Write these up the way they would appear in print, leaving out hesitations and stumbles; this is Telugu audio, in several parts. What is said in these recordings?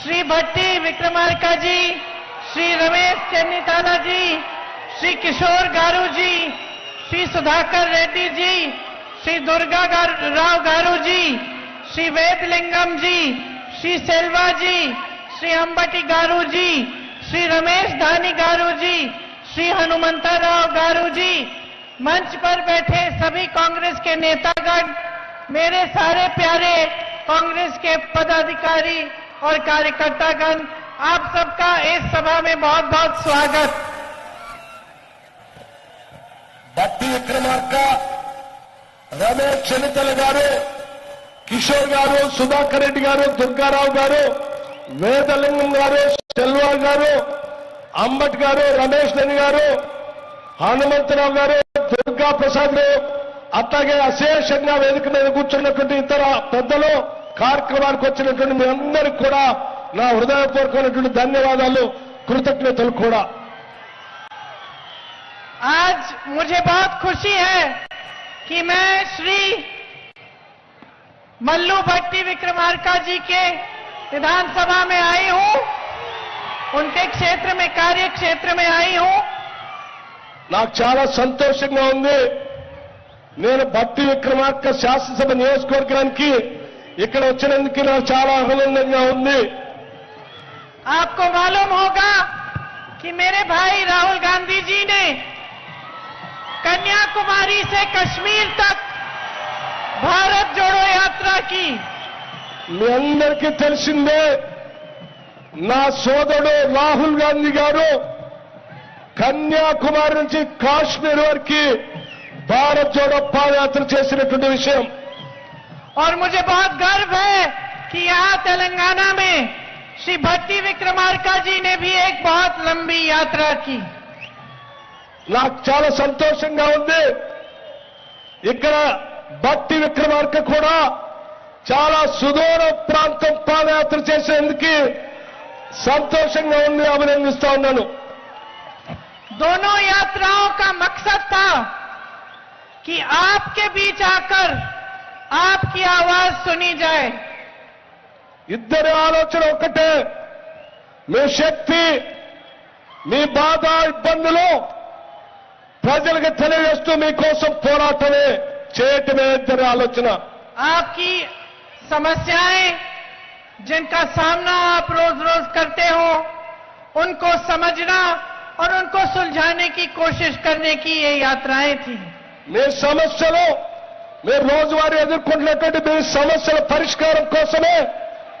श्री भट्टी विक्रमार्का जी, श्री रमेश चन्नीताला जी, श्री किशोर गारू जी, श्री सुधाकर रेड्डी जी, श्री दुर्गा राव गारू जी, श्री वेदलिंगम जी, श्री सेल्वा जी, श्री अंबटी गारू जी, श्री रमेश धानी गारू जी, श्री हनुमंता राव गारू जी, मंच पर बैठे सभी कांग्रेस के नेतागण, मेरे सारे प्यारे कांग्रेस के पदाधिकारी और कार्यकर्तागण, आप सबका इस सभा में बहुत बहुत स्वागत। भट्टी विक्रमार्का, रमेश चन्नीताला गारू, किशोर गारू, सुधाकर रेड्डी गारू, दुर्गाराవు గారు, వేదలింగం గారు, సెల్వా గారు, అంబట్ గారు, రమేష్ ధని గారు, హనుమంతరావు గారు, దుర్గా ప్రసాద్ గారు, అట్లాగే అశేషంగా వేదిక మీద కూర్చున్నటువంటి ఇతర పెద్దలు, కార్యక్రమానికి వచ్చినటువంటి మీ అందరికీ కూడా నా హృదయపూర్వకమైనటువంటి ధన్యవాదాలు, కృతజ్ఞతలు కూడా। आज मुझे बहुत खुशी है कि मैं श्री मल्लू भट्टी विक्रमार्का जी के विधानसभा में आई हूं, उनके क्षेत्र में, कार्य क्षेत्र में आई हूं। నాకు చాలా సంతోషంగా ఉంది। నేను భట్టీ విక్రమార్క శాసనసభ నియోజకవర్గానికి ఇక్కడ వచ్చినందుకు నాకు చాలా ఆనందంగా ఉంది। आपको मालूम होगा कि मेरे भाई राहुल गांधी जी ने कन्याकुमारी से कश्मीर तक भारत जोड़ो यात्रा की। మీ అందరికీ తెలిసిందే, నా సోదరుడు రాహుల్ గాంధీ గారు కన్యాకుమారి నుంచి కాశ్మీర్ వరకు భారత్ జోడో పాదయాత్ర చేసినటువంటి విషయం। और मुझे बहुत गर्व है कि यहाँ तेलंगाना में श्री भट्टी विक्रमार्का जी ने भी एक बहुत लंबी यात्रा की। నాకు చాలా సంతోషంగా ఉంది। ఇక్కడ భట్టీ విక్రమార్క కూడా చాలా సుదూర ప్రాంతం పాదయాత్ర చేసేందుకు సంతోషంగా ఉంది, అభినందిస్తా ఉన్నాను। दोनों यात्राओं का मकसद था कि आपके बीच आकर आपकी आवाज सुनी जाए। ఇద్దరి ఆలోచన ఒకటే, మీ శక్తి, మీ బాధ, ఇబ్బందులు ప్రజలకు తెలియజేస్తూ మీకోసం పోరాటమే చేయటమే ఇద్దరి ఆలోచన। आपकी समस्याएं जिनका सामना आप रोज रोज करते हो, उनको समझना और उनको सुलझाने की कोशिश करने की ये यात्राएं थी। మీ సమస్యలు, మీరు రోజువారీ ఎదుర్కొంటున్నటువంటి మీ సమస్యల పరిష్కారం కోసమే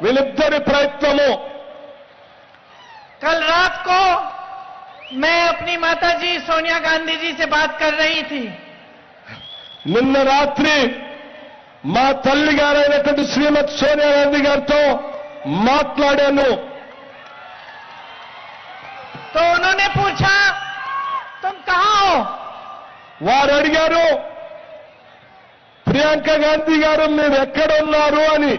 వీళ్ళిద్దరి ప్రయత్నము। कल रात को मैं अपनी माताजी सोनिया गांधी जी से बात कर रही थी। నిన్న రాత్రి మా తల్లి గారైనటువంటి శ్రీమతి సోనియా గాంధీ గారితో మాట్లాడాను। तो उन्होंने पूछा, तुम कहां हो? వారు అడిగారు, ప్రియాంక గాంధీ గారు మీరు ఎక్కడ ఉన్నారు అని।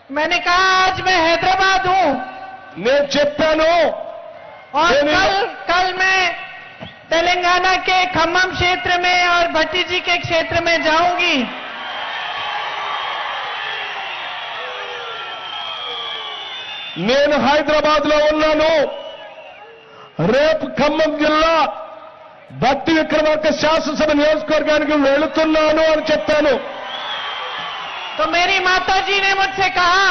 मैंने कहा आज मैं हैदराबाद हूं నేను చెప్పాను, और कल मैं तेलंगाना के खम्मम क्षेत्र में और भट्टी जी के क्षेत्र में जाऊंगी। నేను హైదరాబాద్ లో ఉన్నాను, రేపు ఖమ్మం జిల్లా భట్టీ విక్రమార్క శాసనసభ నియోజకవర్గానికి వెళుతున్నాను అని చెప్పాను। तो मेरी माताजी ने मुझसे कहा,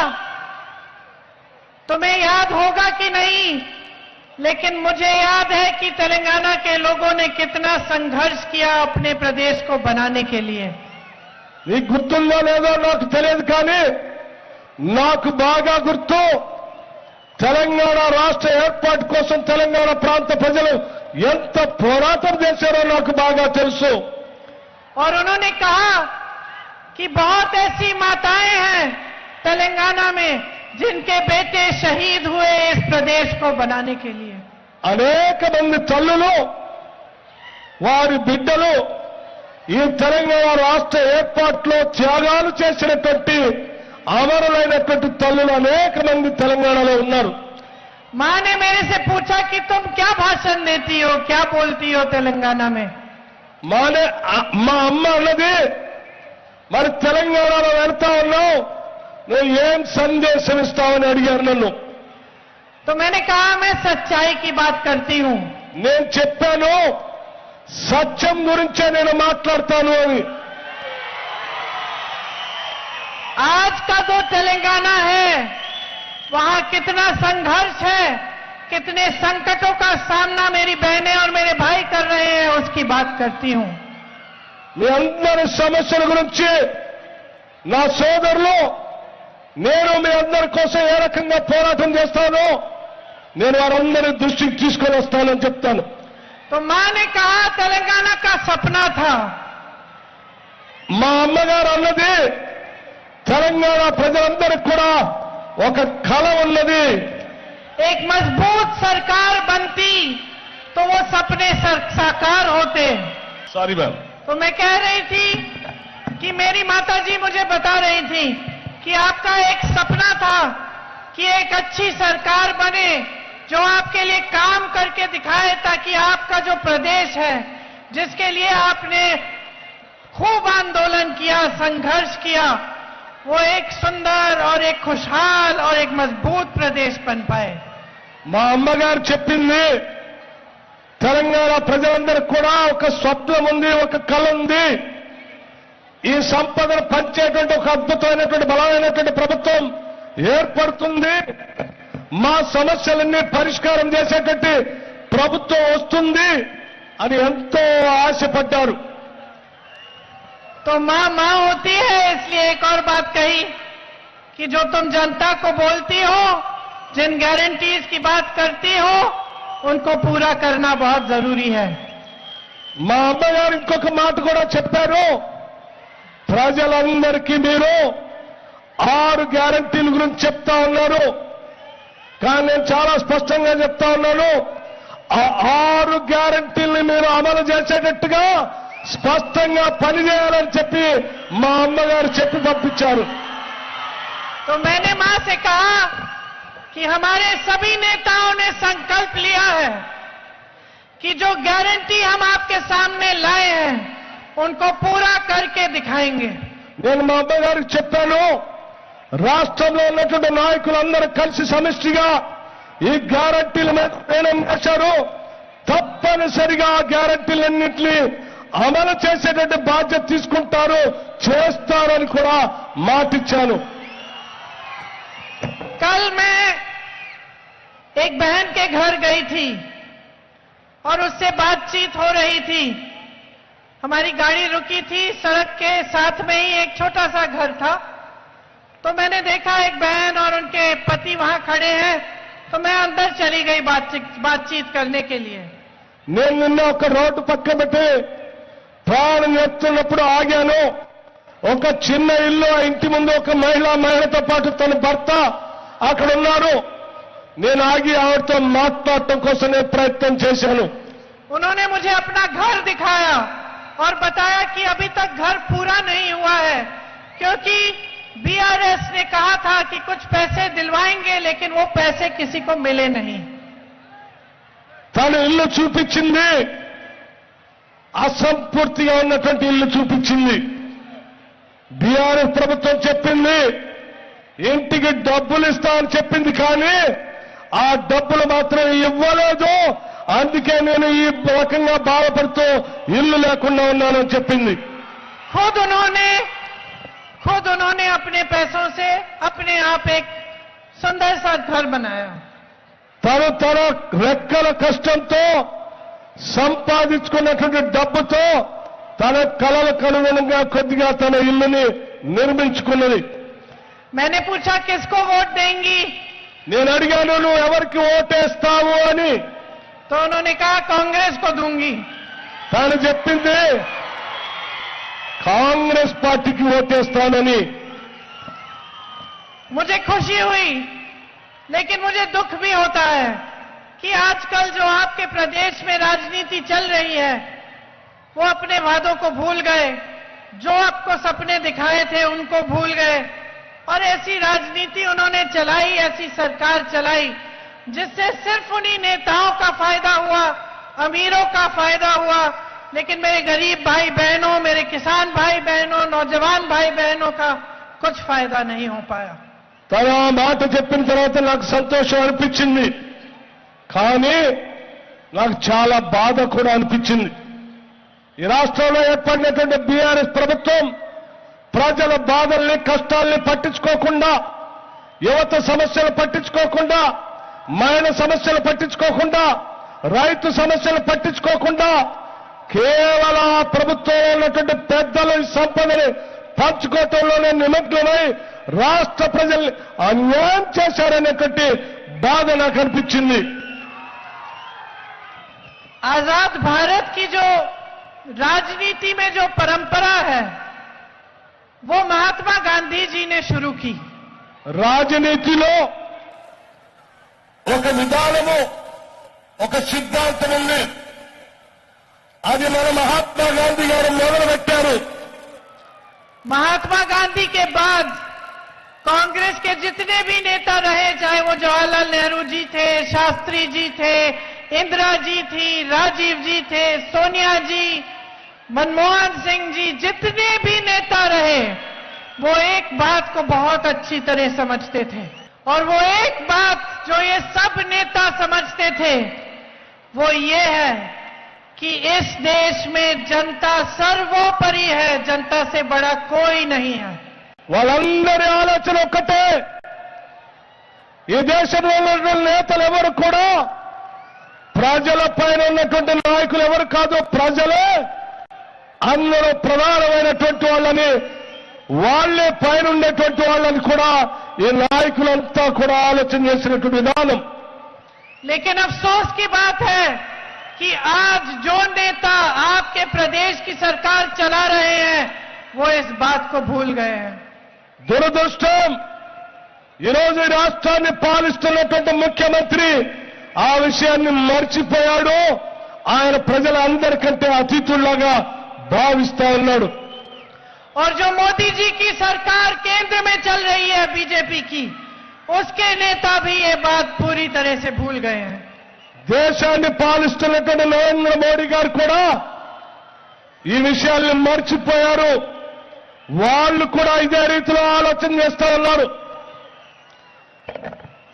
तुम्हें याद होगा कि नहीं, लेकिन मुझे याद है कि तेलंगाना के लोगों ने कितना संघर्ष किया अपने प्रदेश को बनाने के लिए। నీకు గుర్తుందో లేదో నాకు తెలియదు, కానీ నాకు బాగా గుర్తు, తెలంగాణ రాష్ట్ర ఏర్పాటు కోసం తెలంగాణ ప్రాంత ప్రజలు ఎంత పోరాటం చేశారో నాకు బాగా తెలుసు। और उन्होंने कहा कि बहुत ऐसी माताएं हैं तेलंगाना में जिनके बेटे शहीद हुए इस प्रदेश को बनाने के लिए। అనేక మంది తల్లులు, వారి బిడ్డలు ఈ తెలంగాణ రాష్ట్ర ఏర్పాటులో త్యాగాలు చేసినటువంటి అమరులైనటువంటి తల్లులు అనేక మంది తెలంగాణలో ఉన్నారు। मां ने मेरे से पूछा कि तुम क्या भाषण देती हो, क्या बोलती हो तेलंगाना में। మా అమ్మ అన్నది, మరి తెలంగాణలో వెళ్తా ఉన్నావు, నువ్వు ఏం సందేశం ఇస్తావని అడిగారు నన్ను। तो मैंने कहा मैं सच्चाई की बात करती हूं। నేను చెప్పాను సత్యం గురించే నేను మాట్లాడతాను అని. आज का जो तेलंगाना है वहां कितना संघर्ष है, कितने संकटों का सामना मेरी बहनें और मेरे भाई कर रहे हैं, उसकी बात करती हूं। మీ అందరి సమస్యల గురించి నా సోదరులు నేను మీ అందరి కోసం ఏ రకంగా పోరాటం చేస్తానో నేను వారందరి దృష్టికి తీసుకొని వస్తానని చెప్తాను. तो मां ने कहा तेलंगाना का सपना था। మా అమ్మగారు అన్నది తెలంగాణ ప్రజలందరికీ కూడా ఒక కళ ఉన్నది. एक मजबूत सरकार बनती तो वो सपने साकार होते। Sorry ma'am. तो मैं कह रही थी कि मेरी माताजी मुझे बता रही थी कि आपका एक सपना था कि एक अच्छी सरकार बने जो आपके लिए काम करके दिखाए, ताकि आपका जो प्रदेश है जिसके लिए आपने खूब आंदोलन किया, संघर्ष किया, वो एक सुंदर और एक खुशहाल और एक मजबूत प्रदेश बन पाए। మా అమ్మగారు చెప్పింది తెలంగాణ ప్రజలందరికీ కూడా ఒక స్వప్నం ఉంది, ఒక కళ ఉంది. ఈ సంపదను పంచేటువంటి ఒక అద్భుతమైనటువంటి బలమైనటువంటి ప్రభుత్వం ఏర్పడుతుంది, మా సమస్యలన్నీ పరిష్కారం చేసేటువంటి ప్రభుత్వం వస్తుంది అని ఎంతో ఆశపడ్డారు. तो मां मां होती है, इसलिए एक और बात कही कि जो तुम जनता को बोलती हो, जिन गारंटीज की बात करती हो, उनको पूरा करना बहुत जरूरी है। మా అమ్మగారు ఇంకొక మాట కూడా చెప్పారు, ప్రజలందరికీ మీరు 6 గ్యారంటీల గురించి చెప్తా ఉన్నారు, కానీ నేను చాలా స్పష్టంగా చెప్తా ఉన్నాను, ఆ 6 గ్యారంటీల్ని మీరు అమలు చేసేటట్టుగా స్పష్టంగా పనిచేయాలని చెప్పి మా అమ్మగారు చెప్పి పంపించారు. तो मैंने मां से कहा कि हमारे सभी नेताओं ने संकल्प लिया है कि जो गारंटी हम आपके सामने लाए हैं उनको पूरा करके दिखाएंगे। నేను మా అమ్మగారికి చెప్పాను, రాష్ట్రంలో ఉన్నటువంటి నాయకులందరూ కలిసి సమిష్టిగా ఈ గ్యారంటీల మీద నిర్ణయం చేశారు, తప్పనిసరిగా ఆ గ్యారంటీలన్నింటినీ అమలు చేసేటట్టు బాధ్యత తీసుకుంటారు, చేస్తారని కూడా మాటిచ్చాను. कल मैं एक बहन के घर गई थी और उससे बातचीत हो रही थी। हमारी गाड़ी रुकी थी, सड़क के साथ में ही एक छोटा सा घर था। तो मैंने देखा एक बहन और उनके पति वहां खड़े हैं, तो मैं अंदर चली गई बातचीत करने के लिए। నేను నిన్న ఒక రోడ్డు పక్క పెట్టి ప్రాణం ఎత్తున్నప్పుడు ఆగాను. ఒక చిన్న ఇల్లు, ఆ ఇంటి ముందు ఒక మహిళతో పాటు తన భర్త అక్కడ ఉన్నారు. నేను ఆగి ఆవిడతో మాట్లాడటం కోసం నేను ప్రయత్నం చేశాను. उन्होंने मुझे अपना घर दिखाया और बताया कि अभी तक घर पूरा नहीं हुआ है, क्योंकि बीआरएस ने कहा था कि कुछ पैसे दिलवाएंगे, लेकिन वो पैसे किसी को मिले नहीं। తన ఇల్లు చూపించింది, అసంపూర్తిగా ఉన్నటువంటి ఇల్లు చూపించింది. బీఆర్ఎస్ ప్రభుత్వం చెప్పింది ఇంటికి డబ్బులు ఇస్తామని చెప్పింది, కానీ ఆ డబ్బులు మాత్రం ఇవ్వలేదు, అందుకే నేను ఈ రకంగా బాధపడుతూ ఇల్లు లేకుండా ఉన్నానని చెప్పింది. खुद उन्होंने अपने पैसों से अपने आप एक सुंदर सा घर बनाया। తను తన రెక్కల కష్టంతో సంపాదించుకున్నటువంటి డబ్బుతో తన కలలకు అనుగుణంగా కొద్దిగా తన ఇల్లుని నిర్మించుకున్నది. मैंने पूछा किसको वोट देंगी, నేను అడిగాను నువ్వు ఎవరికి ఓటేస్తావు అని. तो उन्होंने कहा कांग्रेस को दूंगी। తాను చెప్పింది కాంగ్రెస్ పార్టీకి ఓటేస్తానని. मुझे खुशी हुई, लेकिन मुझे दुख भी होता है कि आजकल जो आपके प्रदेश में राजनीति चल रही है वो अपने वादों को भूल गए, जो आपको सपने दिखाए थे उनको भूल गए, और ऐसी राजनीति उन्होंने चलाई, ऐसी सरकार चलाई जिससे सिर्फ उन्हीं नेताओं का फायदा हुआ, अमीरों का फायदा हुआ, लेकिन मेरे गरीब भाई बहनों, मेरे किसान भाई बहनों, नौजवान भाई बहनों का कुछ फायदा नहीं हो पाया। తను ఆ మాట చెప్పిన తర్వాత నాకు సంతోషం అనిపించింది, కానీ నాకు చాలా బాధ కూడా అనిపించింది. ఈ రాష్ట్రంలో ఏర్పడినటువంటి బీఆర్ఎస్ ప్రభుత్వం ప్రజల బాధల్ని కష్టాల్ని పట్టించుకోకుండా, యువత సమస్యలు పట్టించుకోకుండా, మహిళ సమస్యలు పట్టించుకోకుండా, రైతు సమస్యలు పట్టించుకోకుండా కేవలం ఆ ప్రభుత్వంలో ఉన్నటువంటి పెద్దల సంపదని పంచుకోవటంలోనే నిమగ్నమై రాష్ట్ర ప్రజల్ని అన్యాయం చేశారనేటువంటి బాధ నాకు అనిపించింది. आजाद भारत की जो राजनीति में जो परंपरा है वो महात्मा गांधी जी ने शुरू की. రాజనీతిలో ఒక విధానము, ఒక సిద్ధాంతం ఉంది. అది మన మహాత్మా గాంధీ గారు మొదలుపెట్టారు. महात्मा गांधी के बाद कांग्रेस के जितने भी नेता रहे, चाहे वो जवाहरलाल नेहरू जी थे, शास्त्री जी थे, इंदिरा जी थी, राजीव जी थे, सोनिया जी, मनमोहन सिंह जी, जितने भी नेता रहे वो एक बात को बहुत अच्छी तरह समझते थे. और वो एक बात जो ये सब नेता समझते थे वो ये है कि इस देश में जनता सर्वोपरि है, जनता से बड़ा कोई नहीं है. వాళ్ళందరి ఆలోచన ఒక్కటే, ఈ దేశంలో ఉన్నటువంటి నేతలు ఎవరు కూడా ప్రజల పైన ఉన్నటువంటి నాయకులు ఎవరు కాదు, ప్రజలే అందరూ ప్రధానమైనటువంటి వాళ్ళని, వాళ్లే పైన ఉండేటువంటి వాళ్ళని కూడా ఈ నాయకులంతా కూడా ఆలోచన చేసినటువంటి విధానం. लेकिन अफसोस की बात है कि आज जो नेता आपके प्रदेश की सरकार चला रहे हैं वो इस बात को भूल गए हैं. దురదృష్టం, ఈరోజు ఈ రాష్ట్రాన్ని పాలిస్తున్నటువంటి ముఖ్యమంత్రి ఆ విషయాన్ని మర్చిపోయాడు. ఆయన ప్రజలందరికంటే అతిథుల్లాగా భావిస్తా ఉన్నాడు. और जो मोदी जी की सरकार केंद्र में चल रही है बीजेपी की, उसके नेता भी ये बात पूरी तरह से भूल गए हैं. దేశాన్ని పాలిస్తున్నటువంటి నరేంద్ర మోడీ గారు కూడా ఈ విషయాల్ని మర్చిపోయారు. వాళ్ళు కూడా ఇదే రీతిలో ఆలోచన చేస్తా ఉన్నారు.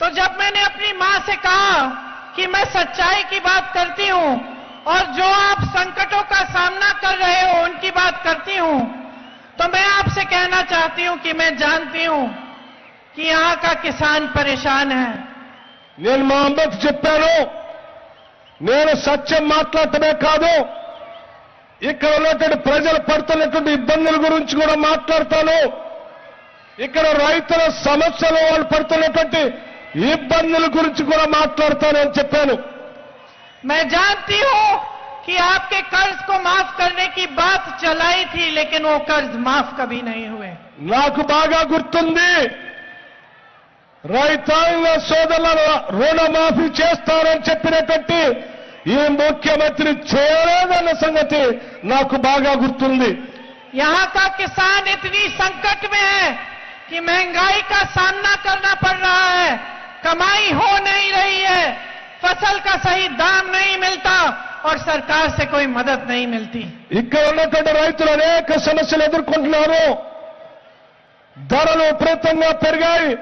तो जब मैंने अपनी मां से कहा कि मैं सच्चाई की बात करती हूं और जो आप संकटों का सामना कर रहे हो उनकी बात करती हूं, तो मैं आपसे कहना चाहती हूं कि मैं जानती हूं कि यहां का किसान परेशान है. నేను మా అమ్మకు చెప్పాను, నేను సత్యం మాట్లాడటమే కాదు, ఇక్కడ ఉన్నటువంటి ప్రజలు పడుతున్నటువంటి ఇబ్బందుల గురించి కూడా మాట్లాడతాను. ఇక్కడ రైతుల సమస్యలు, వాళ్ళు పడుతున్నటువంటి ఇబ్బందుల గురించి కూడా మాట్లాడతానని చెప్పాను. मैं जानती हूं कि आपके कर्ज को माफ करने की बात चलाई थी, लेकिन वो कर्ज माफ कभी नहीं हुए. నాకు బాగా గుర్తుంది, రైతాంగ సోదరుల రుణమాఫీ చేస్తారని చెప్పినటువంటి ఈ ముఖ్యమంత్రి చేయలేదన్న సంగతి నాకు బాగా గుర్తుంది. यहाँ का किसान इतनी संकट में है कि महंगाई का सामना करना पड़ रहा है, कमाई हो नहीं रही है, फसल का सही दाम नहीं मिलता और सरकार से कोई मदद नहीं मिलती. ఇక్కడ ఉన్నటువంటి రైతులు అనేక సమస్యలు ఎదుర్కొంటున్నారు. ధరలు విపరీతంగా పెరిగాయి,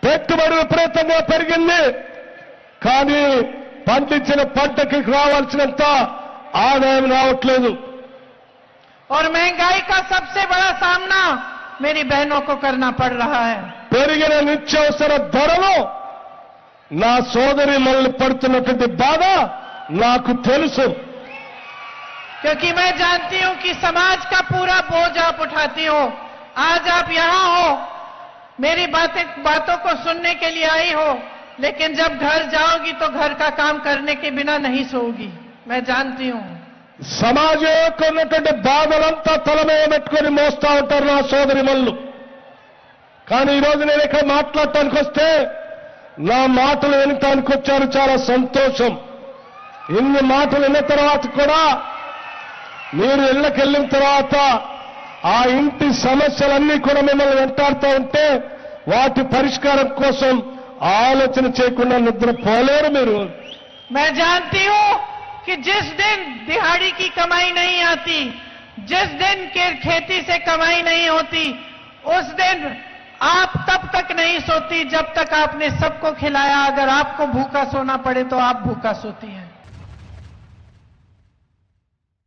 పెట్టుబడి విపరీతంగా పెరిగింది, కానీ పండించిన పంటకి రావాల్సినంత ఆదాయం రావట్లేదు. और महंगाई का सबसे बड़ा सामना मेरी बहनों को करना पड़ रहा है. పెరిగిన నిత్యావసర ధరలు నా సోదరి మళ్ళీ పడుతున్నటువంటి బాధ నాకు తెలుసు. क्योंकि मैं जानती हूं कि समाज का पूरा बोझ आप उठाती हो. आज आप यहां हो, मेरी बातों को सुनने के लिए आई हो, लेकिन जब घर जाओगी तो घर का काम करने के बिना नहीं सोओगी. मैं जानती हूं. సమాజం యొక్క ఉన్నటువంటి బాధలంతా తల మీద పెట్టుకొని మోస్తా ఉంటారు నా సోదరి మళ్ళు. కానీ ఈరోజు నేను ఇక్కడ మాట్లాడటానికి వస్తే నా మాటలు వినటానికి వచ్చారు, చాలా సంతోషం. ఇన్ని మాటలు విన్న తర్వాత కూడా మీరు ఇళ్ళకి వెళ్ళిన తర్వాత ఆ ఇంటి సమస్యలన్నీ కూడా మిమ్మల్ని వెంటాడుతూ ఉంటే వాటి పరిష్కారం కోసం ఆలోచన చేయకుండా నిద్రపోలేరు మీరు. मैं जानती हूं कि जिस दिन दिहाड़ी की कमाई नहीं आती, जिस दिन के खेती से कमाई नहीं होती, उस दिन आप तब तक नहीं सोती जब तक आपने सबको खिलाया। अगर आपको भूखा सोना पड़े तो आप भूखा सोती हैं।